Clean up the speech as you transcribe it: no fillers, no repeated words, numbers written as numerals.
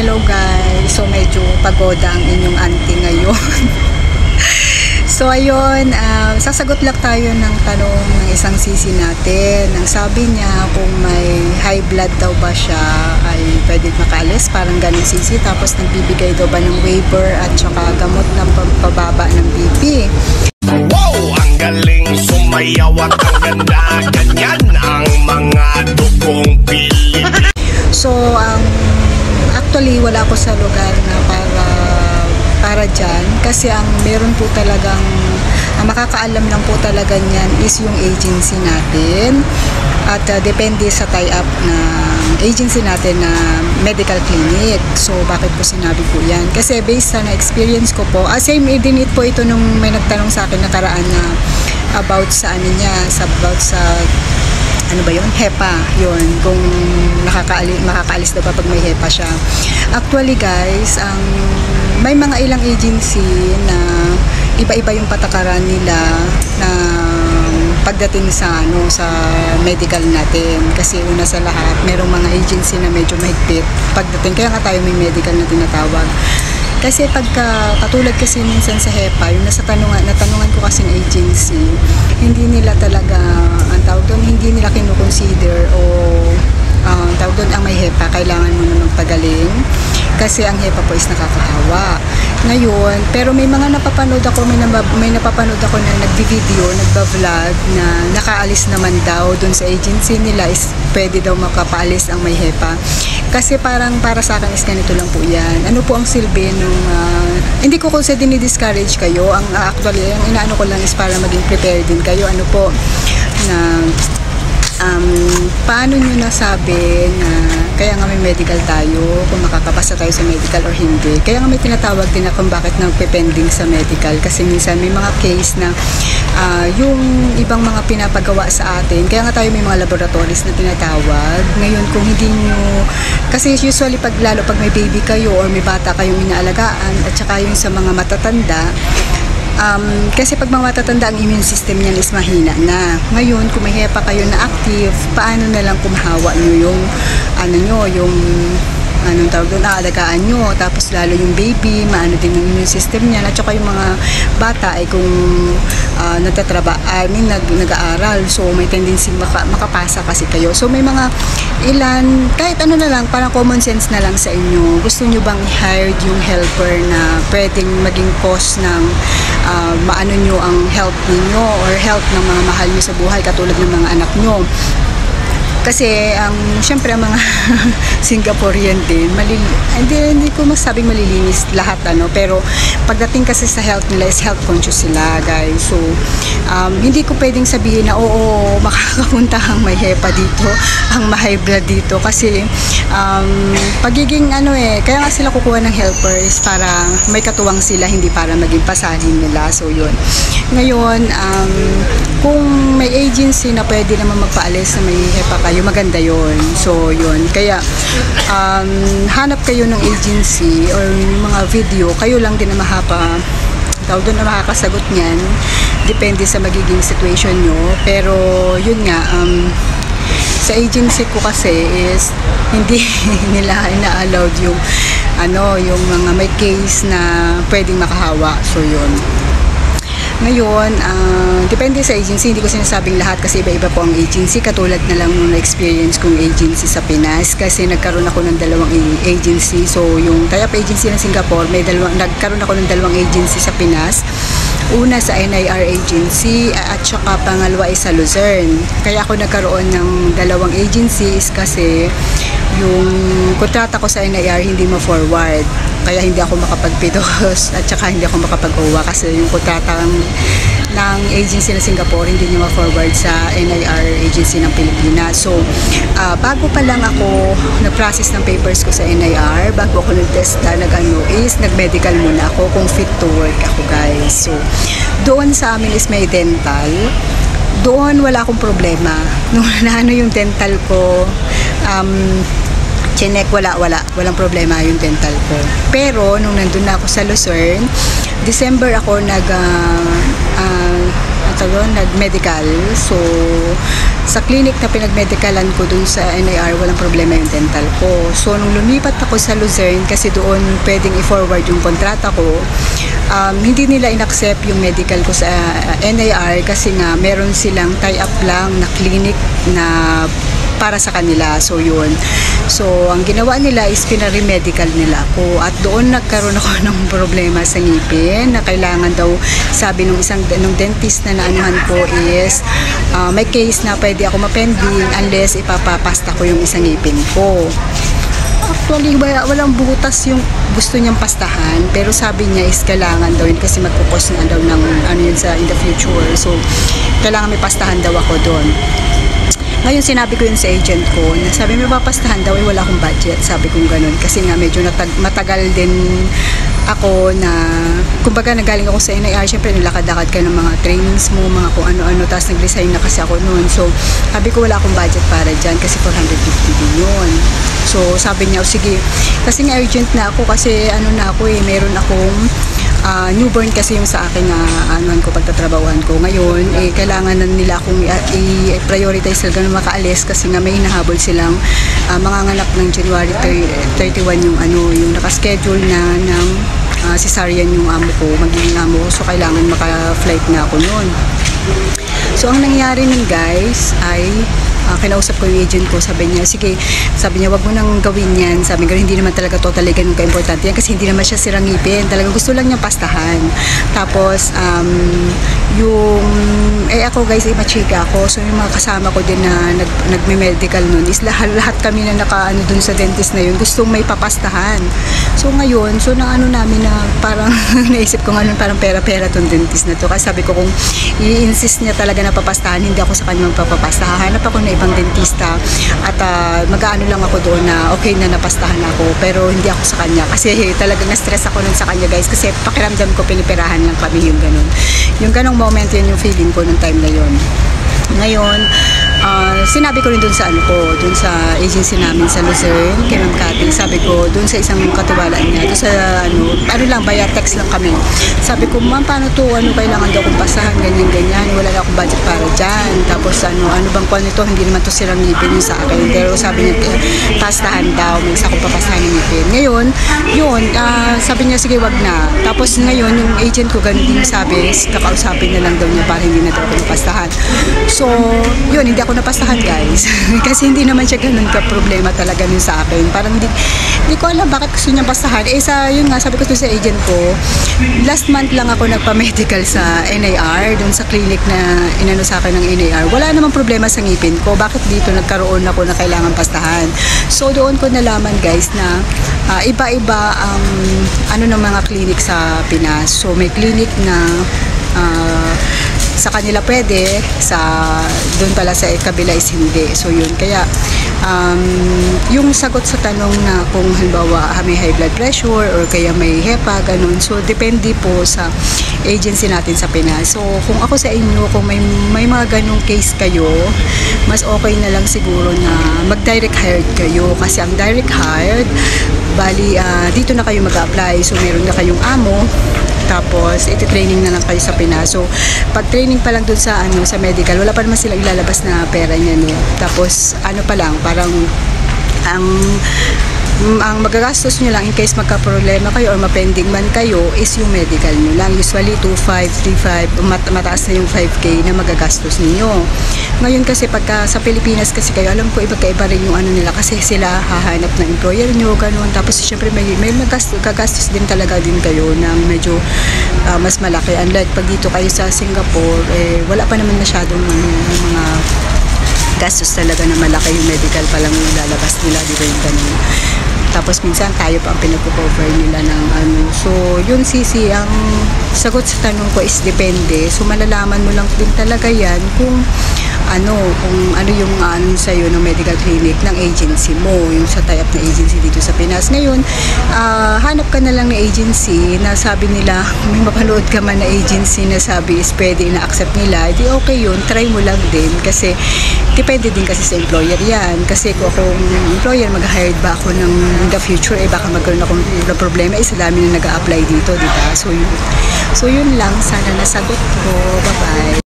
Hello guys, so medyo pagoda ang inyong auntie ngayon. So ayun, sasagot lang tayo ng tanong ng isang sisi natin. Ang sabi niya kung may high blood daw ba siya ay pwede makaalis, parang ganun sisi. Tapos nagbibigay daw ba ng waiver at saka gamot ng pababa ng BP. Wow! Ang galing sumayaw at ang ganda. Ganyan ang mga dugong Pilipino. So actually wala ko sa lugar na para dyan, kasi ang meron po talagang makakaalam lang po talaga niyan is yung agency natin, at depende sa tie-up na agency natin na medical clinic. So bakit po sinabi po yan? Kasi based sa na-experience ko po, same din po ito nung may nagtanong sa akin nakaraan na about sa ano ba yun? HEPA. Yun. Kung makakaalis daw pag may HEPA siya. Actually guys, may mga ilang agency na iba-iba yung patakaran nila na pagdating sa medical natin. Kasi una sa lahat, merong mga agency na medyo mahigpit pagdating. Kaya nga tayo may medical na tinatawag. Kasi katulad kasi minsan sa HEPA, yung natanungan ko kasi ng agency, hindi nila talaga, ang tawag doon, hindi nila kinukonsider o tawag doon, ang may HEPA, kailangan mo na magpagaling. Kasi ang HEPA po is nakakahawa. Ngayon, pero may mga napapanood ako, may napapanood ako na nagbi-video, nagba-vlog na nakaalis naman daw doon sa agency nila, is pwede daw makapaalis ang may HEPA. Kasi parang para sa akin is ganito lang po yan. Ano po ang silbi nung hindi ko kasi dinidiscourage kayo. Actually, ang inaano ko lang is para maging prepared din kayo. Ano po na paano nyo nasabi na kaya nga may medical tayo, kung makakapasa tayo sa medical or hindi. Kaya nga may tinatawag din na kung bakit nagpe-pending sa medical, kasi minsan may mga case na yung ibang mga pinapagawa sa atin, kaya nga tayo may mga laboratories na tinatawag. Ngayon kung hindi nyo, kasi usually lalo pag may baby kayo or may bata kayong inaalagaan, at saka yung sa mga matatanda, kasi pag mga matatanda, ang immune system niyan is mahina na. Ngayon, kung may HEPA kayo na active, paano na lang kumahawa nyo yung anong tawag doon, aalagaan nyo. Tapos lalo yung baby, maano din yung immune system niya. At saka yung mga bata ay kung nag-aaral. So may tendency makapasa kasi kayo. So may mga ilan, kahit ano na lang, parang common sense na lang sa inyo. Gusto nyo bang i-hire yung helper na pwedeng maging cause ng maano nyo ang health ninyo or health ng mga mahal nyo sa buhay, katulad ng mga anak nyo? Kasi syempre ang mga Singaporean din, hindi ko masabing malilinis lahat, pero pagdating kasi sa health nila is health conscious sila, guys. So hindi ko pwedeng sabihin na oo, makakapunta ang may HEPA dito, ang may high blood dito, kasi pagiging kaya nga sila kukuha ng helpers para may katuwang sila, hindi para maging pasahin nila. So yun. Ngayon, kung may agency na pwede naman magpaalis na may HEPA kayo, maganda yon. So yun, kaya hanap kayo ng agency or yung mga video, kayo lang din na makakasagot niyan, depende sa magiging situation nyo. Pero yun nga, sa agency ko kasi is hindi nila ina-allowed yung mga may case na pwedeng makahawa. So yun. Ngayon, depende sa agency, hindi ko sinasabing lahat kasi iba-iba po ang agency. Katulad na lang nung na-experience kong agency sa Pinas, kasi nagkaroon ako ng dalawang agency. So yung tie-up agency ng Singapore, nagkaroon ako ng dalawang agency sa Pinas. Una sa NIR agency at saka pangalawa ay sa Luzerne. Kaya ako nagkaroon ng dalawang agencies kasi yung kontrata ko sa NIR hindi ma-forward. Kaya hindi ako makapag-PDOS at saka hindi ako makapag-OWA kasi yung kontrata ng agency ng Singapore hindi niya ma-forward sa NIR agency ng Pilipinas. So, bago pa lang ako nag-process ng papers ko sa NIR, bago ako nag-testa, nag-medical muna ako kung fit to work ako, guys. So, doon sa amin is may dental. Doon wala akong problema. Nung yung dental ko, chinek, walang problema yung dental ko. Pero nung nandun na ako sa Luzerne, December ako nag-medical. So sa clinic na pinagmedikalan ko dun sa NIR, walang problema yung dental ko. So, nung lumipat ako sa Luzerne, kasi doon pwedeng i-forward yung kontrata ko, hindi nila in-accept yung medical ko sa NIR kasi nga meron silang tie-up lang na clinic na para sa kanila. So, yun. So, ang ginawa nila is pinaremedical nila ako. At doon nagkaroon ako ng problema sa ngipin na kailangan daw, sabi nung dentist na naanuhan ko is may case na pwede ako mapending unless ipapapasta ko yung isang ngipin ko. Actually, walang butas yung gusto niyang pastahan, pero sabi niya is kailangan daw yun kasi magkukos na daw ng ano yun sa in the future. So, kailangan may pastahan daw ako doon. Ngayon, sinabi ko yun sa agent ko, na sabi may papastahan daw, wala akong budget. Sabi ko ganun, kasi nga medyo matagal din ako na, kumbaga nagaling ako sa NIR, syempre nilakad-lakad ka ng mga trainings mo, mga kung ano-ano, tapos nag-resign na kasi ako noon. So, sabi ko wala akong budget para dyan kasi 450 din yun. So, sabi niya, sige, kasi nga urgent na ako kasi ano na ako meron akong newborn kasi yung sa akin na anuhan ko, pagtatrabahuan ko. Ngayon, kailangan na nila akong i-prioritize talaga na makaalis kasi nga may hinahabol silang manganganak ng January 31 yung yung nakaschedule na ng cesarean yung amo ko, magiging amo ko. So, kailangan maka-flight na ako noon. So, ang nangyari nun guys ay kinausap ko yung agent ko, sabi niya, sige, sabi niya, wag mo nang gawin yan. Sabi ko, hindi naman talaga totally ganun ka-importante yan kasi hindi naman siya sirang ngipin. Talagang gusto lang niya pastahan. Tapos, ako guys, machika ako. So, yung mga kasama ko din na nagme-medical nun is lahat kami na naka-ano dun sa dentist na yun, gustong may papastahan. So, ngayon, namin na parang naisip ko ngayon, parang pera-pera tong dentist na to. Kasi sabi ko, kung i-insist niya talaga na papastahan, hindi ako sa kanya magpapapastahan. Hanap ako na ibang dentista at mag-aano lang ako doon na okay na napastahan ako, pero hindi ako sa kanya kasi talagang na-stress ako nun sa kanya guys kasi pakiramdam ko pinipirahan lang kami yung ganong moment, yun yung feeling ko nung time na yun. Ngayon, sinabi ko rin dun sa dun sa agency namin sa Luzerne, kay Ma'am Cathy, sabi ko dun sa isang katiwalaan niya, dun sa lang, via text lang kami. Sabi ko, ma'am, paano to? Kailangan daw kong pasahan, ganyan, wala na akong budget para dyan. Tapos, ano bang kwan nito? Hindi naman to silang ngipin yung sa akin. Pero sabi niya, pastahan daw, may isa kong papasahan ng ngipin. Ngayon, yun, sabi niya, sige, wag na. Tapos, ngayon, yung agent ko, ganun din sabi, kakausapin na lang daw niya para hindi na daw ako napastahan. So, yun, hindi ako napastahan guys. Kasi hindi naman siya ganun ka-problema talaga nun sa akin. Parang hindi ko alam bakit gusto niya pastahan. Yun nga, sabi ko sa agent ko, last month lang ako nagpa-medical sa NIR, dun sa clinic na inano sa akin ng NIR. Wala namang problema sa ngipin ko. Bakit dito nagkaroon ako na kailangan pastahan? So, doon ko nalaman guys na iba-iba ang ng mga clinic sa Pinas. So, may clinic na sa kanila pwede, doon pala sa kabila is hindi. So yun, kaya yung sagot sa tanong na kung halimbawa may high blood pressure or kaya may HEPA, ganun. So depende po sa agency natin sa Pinas. So kung ako sa inyo, kung may mga ganung case kayo, mas okay na lang siguro na mag-direct hired kayo kasi ang direct hired, bali dito na kayo mag-apply. So meron na kayong amo, tapos iti-training na lang kayo sa Pinas. So pag training pa lang dun sa sa medical, wala pa naman silang ilalabas na pera niyan Tapos pa lang, parang ang magagastos nyo lang in case magka-problema kayo or mapending man kayo is yung medical nyo lang. Usually 2,500, 3,500, mataas na yung 5K na magagastos ninyo. Ngayon kasi pagka sa Pilipinas kasi kayo, alam ko iba-iba rin yung nila kasi sila hahanap ng employer nyo, ganun. Tapos syempre may magagastos din talaga din kayo ng medyo mas malaki. Unlike pag dito kayo sa Singapore, wala pa naman masyadong mga gastos talaga na malaki. Yung medical pa lang yung lalabas nila, di ba yung ganun. Tapos minsan tayo pa ang pinag-cover nila ng So, yun ang sagot sa tanong ko is depende. So, malalaman mo lang din talaga yan kung yung sa'yo ng medical clinic ng agency mo, yung sa tie-up na agency dito sa Pinas. Ngayon, hanap ka na lang na agency na sabi nila, may mapanood ka man na agency na sabi is pwede na-accept nila, di okay yun, try mo lang din kasi depende din kasi sa employer yan. Kasi kung akong employer, mag-hired ba ako in the future, baka magkaroon akong problema, sa dami na nag-a-apply dito, di ba? So yun lang, sana nasagot ko. Bye-bye.